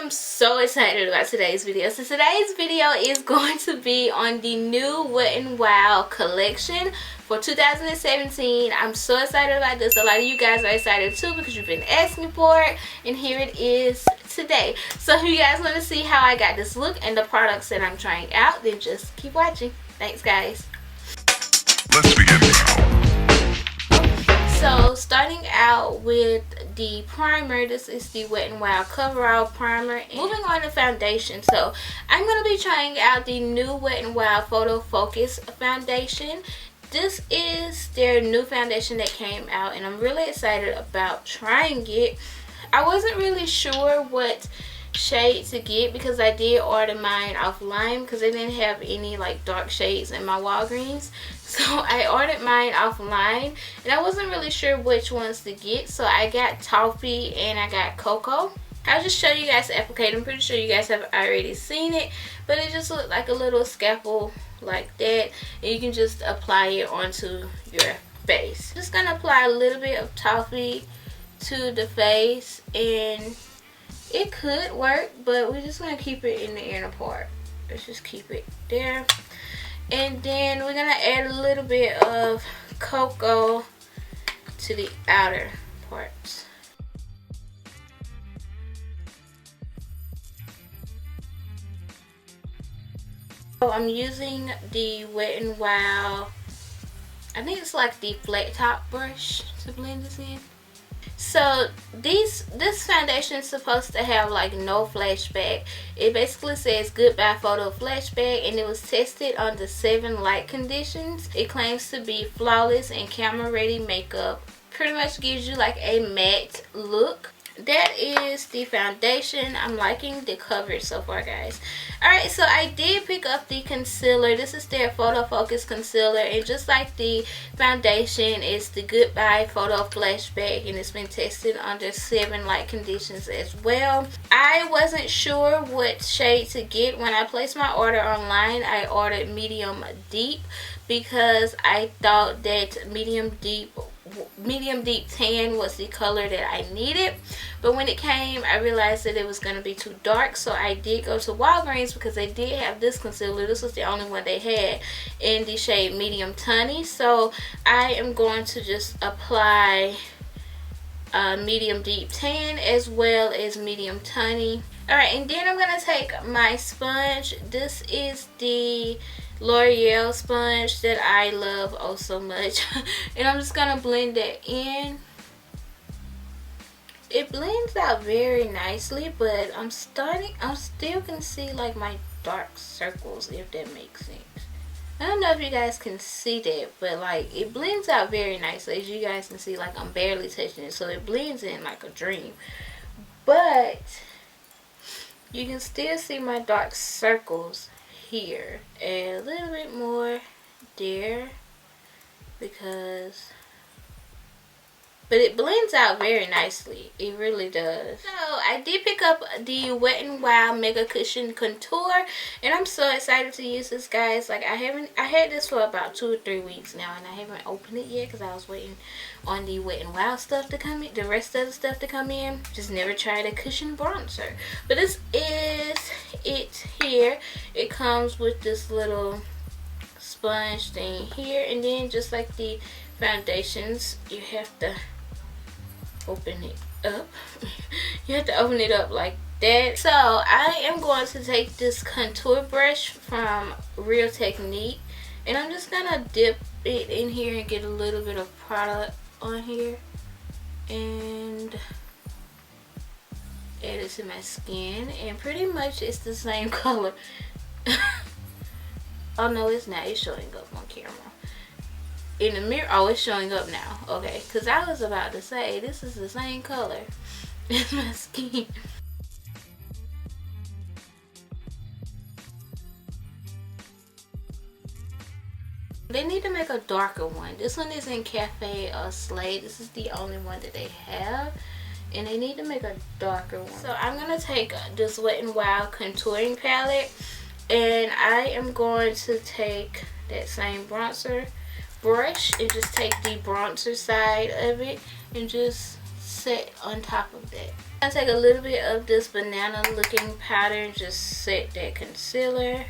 am so excited about today's video. So today's video is going to be on the new Wet n Wild collection for 2017. I'm so excited about this. A lot of you guys are excited too because you've been asking for it, and here it is today. So if you guys want to see how I got this look and the products that I'm trying out, then just keep watching. Thanks guys. Let's begin now. So starting out with the primer, this is the Wet n Wild Coverall primer. And moving on to foundation, so I'm going to be trying out the new Wet n Wild Photo Focus foundation. This is their new foundation that came out, and I'm really excited about trying it. I wasn't really sure what shade to get because I did order mine offline because they didn't have any like dark shades in my Walgreens. So I ordered mine offline and I wasn't really sure which ones to get, so I got Toffee and I got Cocoa. I'll just show you guys the applicator. I'm pretty sure you guys have already seen it, but it just looked like a little scalpel like that, and you can just apply it onto your face. Just gonna apply a little bit of Toffee to the face, and it could work, but we're just gonna keep it in the inner part. Let's just keep it there. And then we're gonna add a little bit of cocoa to the outer parts. So I'm using the Wet n Wild, I think it's like the flat top brush to blend this in. So this foundation is supposed to have like no flashback. It basically says goodbye photo flashback, and it was tested under 7 light conditions. It claims to be flawless and camera ready makeup. Pretty much gives you like a matte look. That is the foundation. I'm liking the coverage so far, guys. Alright, so I did pick up the concealer. This is their Photo Focus concealer, and just like the foundation, it's the Goodbye Photo Flashback, and it's been tested under 7 light conditions as well. I wasn't sure what shade to get. When I placed my order online, I ordered medium deep because I thought that medium deep tan was the color that I needed, but when it came I realized that it was going to be too dark, so I did go to Walgreens because they did have this concealer. This was the only one they had in the shade medium tawny, so I am going to just apply medium deep tan as well as medium tawny. Alright, and then I'm going to take my sponge. This is the L'Oreal sponge that I love oh so much, and I'm just gonna blend that in. It blends out very nicely, but I'm still can see like my dark circles, if that makes sense. I don't know if you guys can see that, but like it blends out very nicely. As you guys can see, like I'm barely touching it, so it blends in like a dream, but you can still see my dark circles here, and a little bit more there, but it blends out very nicely. It really does. So I did pick up the Wet n Wild Mega Cushion Contour, and I'm so excited to use this, guys. Like I had this for about 2 or 3 weeks now, and I haven't opened it yet because I was waiting on the Wet n Wild stuff to come in, the rest of the stuff to come in. Just never tried a cushion bronzer, but this is it here. It comes with this little sponge thing here, and then just like the foundations, you have to open it up. You have to open it up like that. So I am going to take this contour brush from Real Technique, and I'm just gonna dip it in here and get a little bit of product on here and add it to my skin, and pretty much it's the same color. Oh no, it's not. It's showing up on camera. In the mirror, oh, it's showing up now. Okay, because I was about to say this is the same color as my skin. They need to make a darker one. This one is in Cafe Slay. This is the only one that they have, and they need to make a darker one. So I'm gonna take this Wet n Wild contouring palette, and I am going to take that same bronzer brush and just take the bronzer side of it and just set on top of that. I'm gonna take a little bit of this banana looking powder and just set that concealer.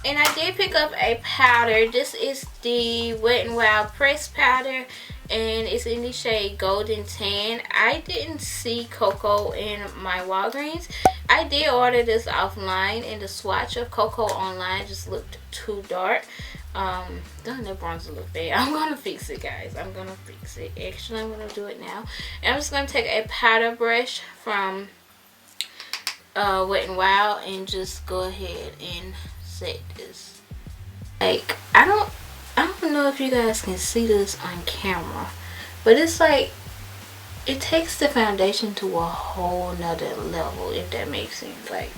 And I did pick up a powder. This is the Wet n Wild pressed powder, and it's in the shade Golden Tan. I didn't see cocoa in my Walgreens. I did order this offline, and the swatch of cocoa online just looked too dark. Doesn't that bronzer look bad? I'm gonna fix it, guys. I'm gonna fix it. Actually, I'm gonna do it now. And I'm just gonna take a powder brush from Wet n Wild and just go ahead and set this. Like, I don't know if you guys can see this on camera, but it's like it takes the foundation to a whole nother level, if that makes sense. Like,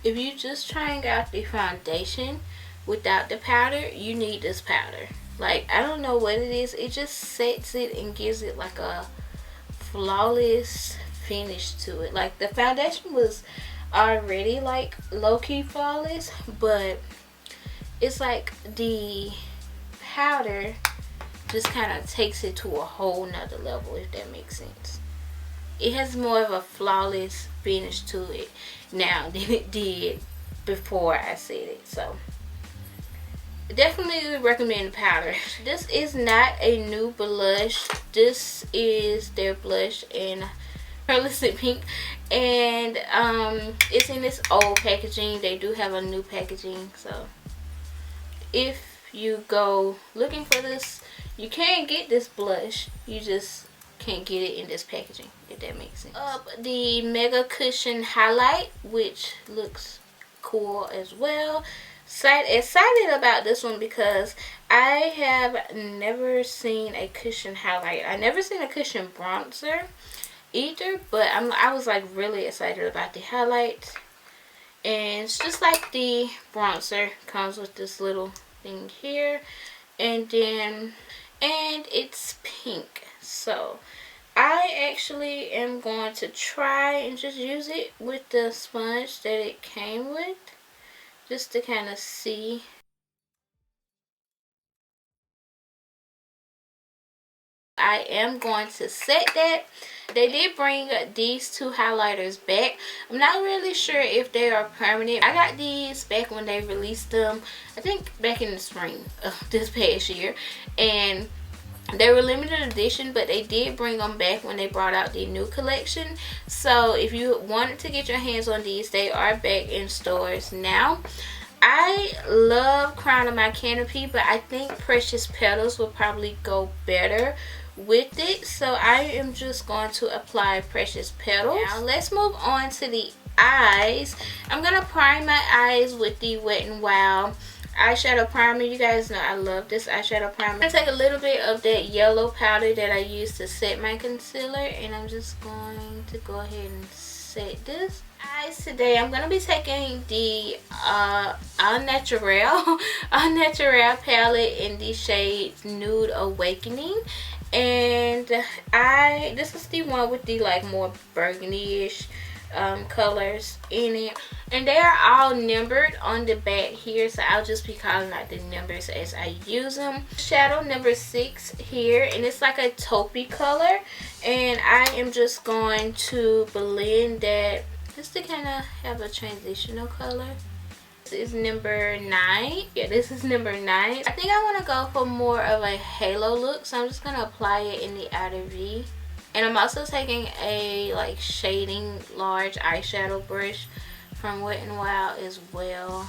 if you just trying out the foundation without the powder, you need this powder. Like, I don't know what it is, it just sets it and gives it like a flawless finish to it. Like, the foundation was already like low-key flawless, but it's like the powder just kind of takes it to a whole nother level, if that makes sense. It has more of a flawless finish to it now than it did before I said it. So definitely recommend the powder. This is not a new blush. This is their blush in pearlescent pink, and it's in this old packaging. They do have a new packaging, so if you go looking for this, you can get this blush, you just can't get it in this packaging, if that makes sense. The Mega Cushion Highlight, which looks cool as well. Excited about this one because I have never seen a cushion highlight. I never seen a cushion bronzer either, but I was like really excited about the highlight. And it's just like the bronzer, comes with this little thing here, and it's pink. So I actually am going to try and just use it with the sponge that it came with, just to kind of see. I am going to set that. They did bring these two highlighters back. I'm not really sure if they are permanent. I got these back when they released them, I think back in the spring of this past year, and they were limited edition, but they did bring them back when they brought out the new collection. So if you wanted to get your hands on these, they are back in stores now. I love Crown of My Canopy, but I think Precious Petals will probably go better with it. So I am just going to apply Precious Petals. Now let's move on to the eyes. I'm going to prime my eyes with the Wet n Wild eyeshadow primer. You guys know I love this eyeshadow primer. I'm going to take a little bit of that yellow powder that I used to set my concealer, and I'm just going to go ahead and set this. Eyes today, I'm going to be taking the NATUREL palette in the shade Nude Awakening, and this is the one with the like more burgundy-ish colors in it, and they are all numbered on the back here, so I'll just be calling out the numbers as I use them. Shadow number 6 here, and it's like a taupey color, and I am just going to blend that just to kind of have a transitional color. This is number 9. Yeah, this is number 9. I think I want to go for more of a halo look, so I'm just going to apply it in the outer V. And I'm also taking a like shading large eyeshadow brush from Wet n Wild as well.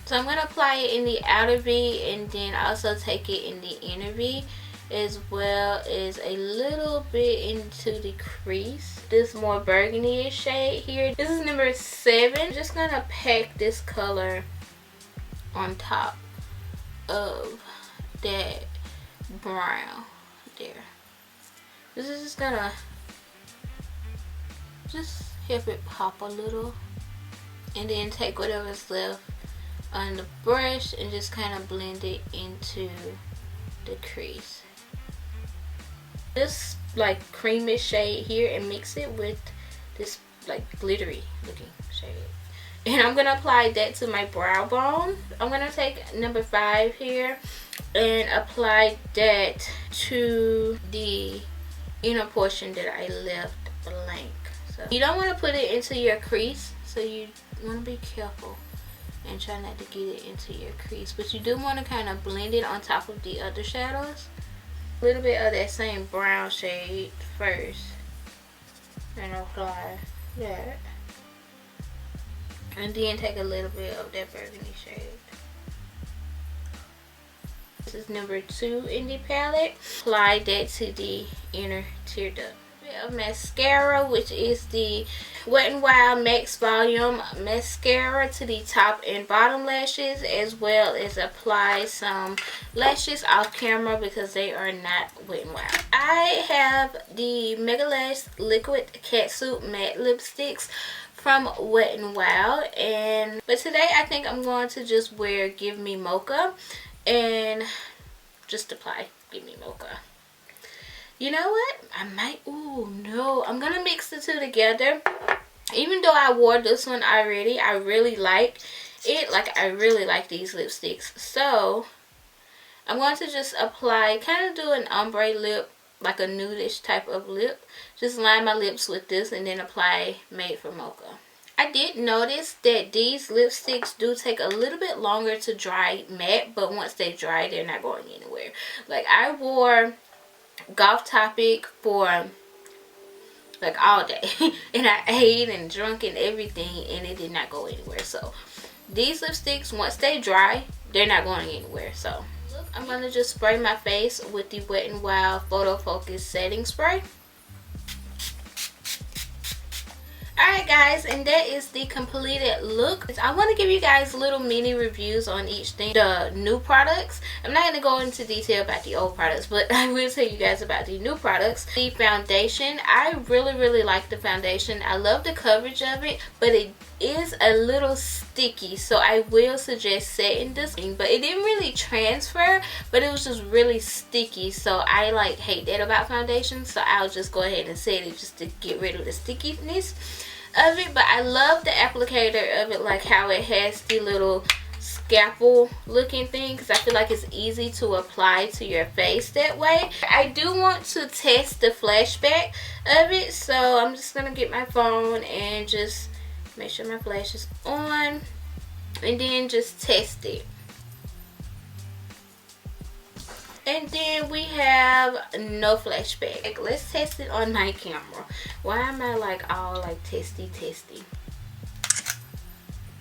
So I'm going to apply it in the outer V, and then also take it in the inner V, as well as a little bit into the crease. This more burgundy-ish shade here. This is number 7. Just going to pack this color on top of that brown there. This is just gonna just help it pop a little, and then take whatever's left on the brush and just kind of blend it into the crease. This like creamy shade here, and mix it with this like glittery looking shade, and I'm gonna apply that to my brow bone. I'm gonna take number 5 here, and apply that to the inner portion that I left blank. So you don't want to put it into your crease, so you want to be careful and try not to get it into your crease, but you do want to kind of blend it on top of the other shadows. A little bit of that same brown shade first and apply that, and then take a little bit of that burgundy shade. This is number 2 in the palette. Apply that to the inner tear duct. Of mascara, which is the Wet n Wild Max Volume Mascara to the top and bottom lashes, as well as apply some lashes off camera because they are not Wet n Wild. I have the MEGALAST Liquid Catsuit Matte Lipsticks from Wet n Wild, but today I think I'm going to just wear Give Me Mocha and just apply Give Me Mocha. You know what? I might, no, I'm gonna mix the two together. Even though I wore this one already, I really like it. Like, I really like these lipsticks. So I'm going to just apply, kind of do an ombre lip, like a nudish type of lip. Just line my lips with this and then apply Made for Mocha. I did notice that these lipsticks do take a little bit longer to dry matte, but once they dry, they're not going anywhere. Like, I wore Goth Topic for like all day and I ate and drunk and everything, and it did not go anywhere. So these lipsticks, once they dry, they're not going anywhere. So look, I'm gonna just spray my face with the Wet n Wild Photo Focus setting spray. Alright guys, and that is the completed look. I want to give you guys little mini reviews on each thing. The new products, I'm not going to go into detail about the old products, but I will tell you guys about the new products. The foundation, I really like the foundation. I love the coverage of it, but it is a little sticky, so I will suggest setting this thing. But it didn't really transfer, but it was just really sticky, so I like hate that about foundation. So I'll just go ahead and set it just to get rid of the stickiness of it. But I love the applicator of it, like how it has the little scalpel looking thing, because I feel like it's easy to apply to your face that way. I do want to test the flashback of it, so I'm just gonna get my phone and just make sure my flash is on and then just test it. And then we have no flashback. Let's test it on my camera. Why am I like all like testy?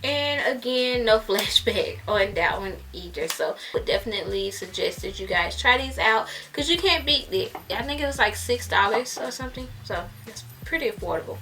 And again, no flashback on that one either. So I would definitely suggest that you guys try these out, because you can't beat it. I think it was like $6 or something, so it's pretty affordable.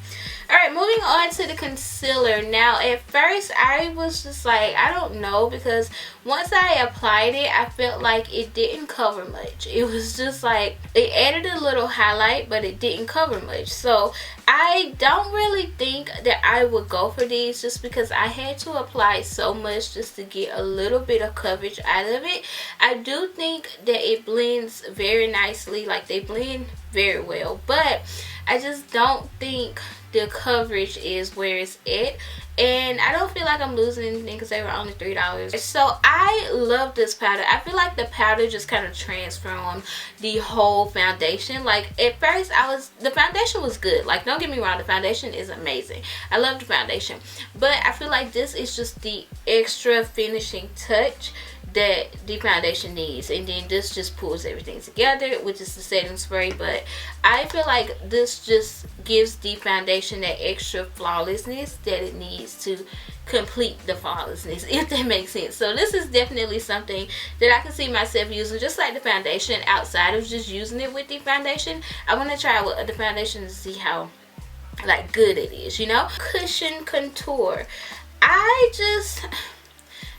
Alright, moving on to the concealer. Now at first I was just like, I don't know, because once I applied it, I felt like it didn't cover much. It was just like, it added a little highlight, but it didn't cover much. So I don't really think that I would go for these, just because I had to apply so much just to get a little bit of coverage out of it. I do think that it blends very nicely, like they blend very well, but I just don't think the coverage is where it's at, and I don't feel like I'm losing anything because they were only $3. So I love this powder. I feel like the powder just kind of transformed the whole foundation. Like at first the foundation was good, like don't get me wrong, the foundation is amazing. I love the foundation, but I feel like this is just the extra finishing touch that the foundation needs, and then this just pulls everything together, which is the setting spray. But I feel like this just gives the foundation that extra flawlessness that it needs to complete the flawlessness, if that makes sense. So this is definitely something that I can see myself using, just like the foundation, outside of just using it with the foundation. I want to try it with the foundation to see how like good it is, you know. Cushion contour,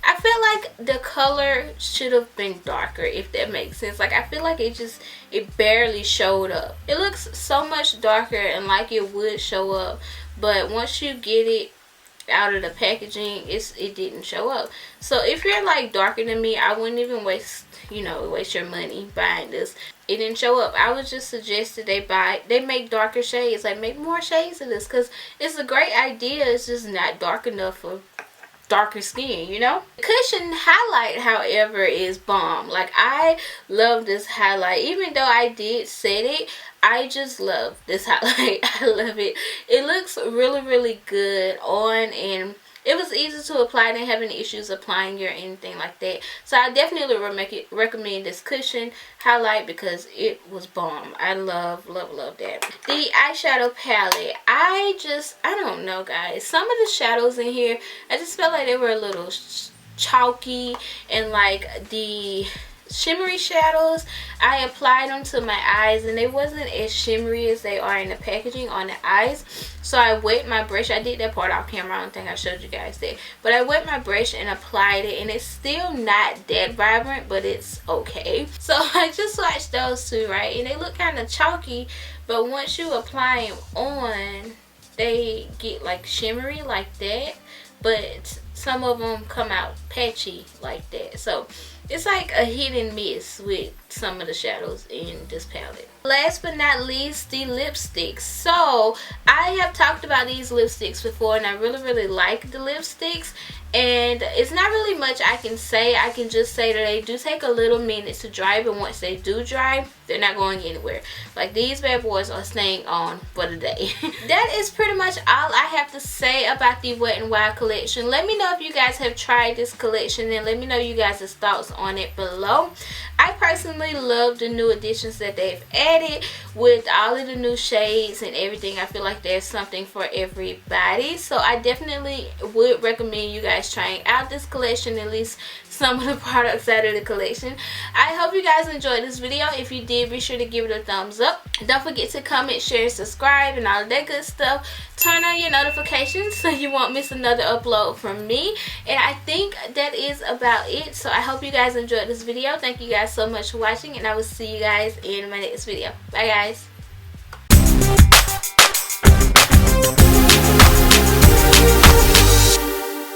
I feel like the color should have been darker, if that makes sense. Like I feel like it barely showed up. It looks so much darker and like it would show up, but once you get it out of the packaging, it didn't show up. So if you're like darker than me, I wouldn't even waste your money buying this. It didn't show up. I would just suggest that they make darker shades, like make more shades of this, because it's a great idea. It's just not dark enough for darker skin, you know. The cushion highlight, however, is bomb. Like, I love this highlight. Even though I did set it, I just love this highlight. I love it. It looks really, really good on, and it was easy to apply. I didn't have any issues applying it or anything like that. So I definitely recommend this cushion highlight because it was bomb. I love that. The eyeshadow palette, I don't know, guys. Some of the shadows in here, I just felt like they were a little chalky, and like the shimmery shadows, I applied them to my eyes and they wasn't as shimmery as they are in the packaging on the eyes. So I wet my brush. I did that part off camera. I don't think I showed you guys that, but I wet my brush and applied it, and it's still not that vibrant, but it's okay. So I just swatched those two, right, and they look kind of chalky, but once you apply them on, they get like shimmery like that, but some of them come out patchy like that. So it's like a hit and miss with some of the shadows in this palette. Last but not least, the lipsticks. So I have talked about these lipsticks before, and I really like the lipsticks, and it's not really much I can say. I can just say that they do take a little minute to dry, but once they do dry, they're not going anywhere. Like, these bad boys are staying on for the day. That is pretty much all I have to say about the Wet n Wild collection. Let me know if you guys have tried this collection, and let me know you guys' thoughts on it below. I personally love the new additions that they've added with all of the new shades and everything. I feel like there's something for everybody. So I definitely would recommend you guys trying out this collection, at least some of the products out of the collection. I hope you guys enjoyed this video. If you did, be sure to give it a thumbs up. Don't forget to comment, share, subscribe, and all of that good stuff. Turn on your notifications so you won't miss another upload from me. And I think that is about it. So I hope you guys enjoyed this video. Thank you guys so much for watching, and I will see you guys in my next video. Bye, guys.